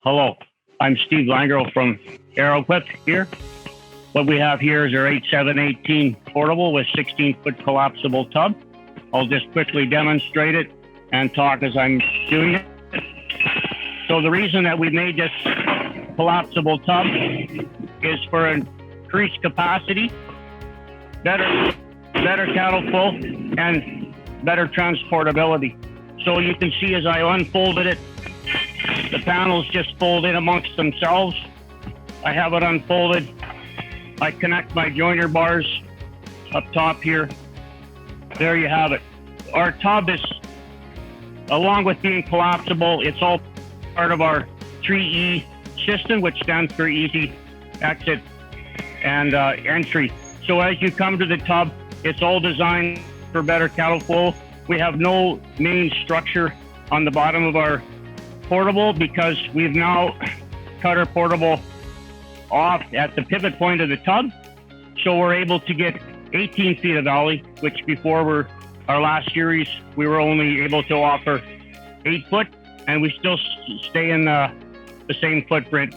Hello, I'm Steve Langro from Arrowquip here. What we have here is our 8718 portable with 16-foot collapsible tub. I'll just quickly demonstrate it and talk as I'm doing it. So the reason that we made this collapsible tub is for increased capacity, better cattle flow, and better transportability. So you can see as I unfolded it, the panels just fold in amongst themselves. I have it unfolded. I connect my joiner bars up top here. There you have it. Our tub is, along with being collapsible, it's all part of our 3E system, which stands for easy exit and entry. So as you come to the tub, it's all designed for better cattle flow. We have no main structure on the bottom of our portable because we've now cut our portable off at the pivot point of the tub. So we're able to get 18 feet of valley, which before our last series, we were only able to offer 8 foot, and we still stay in the same footprint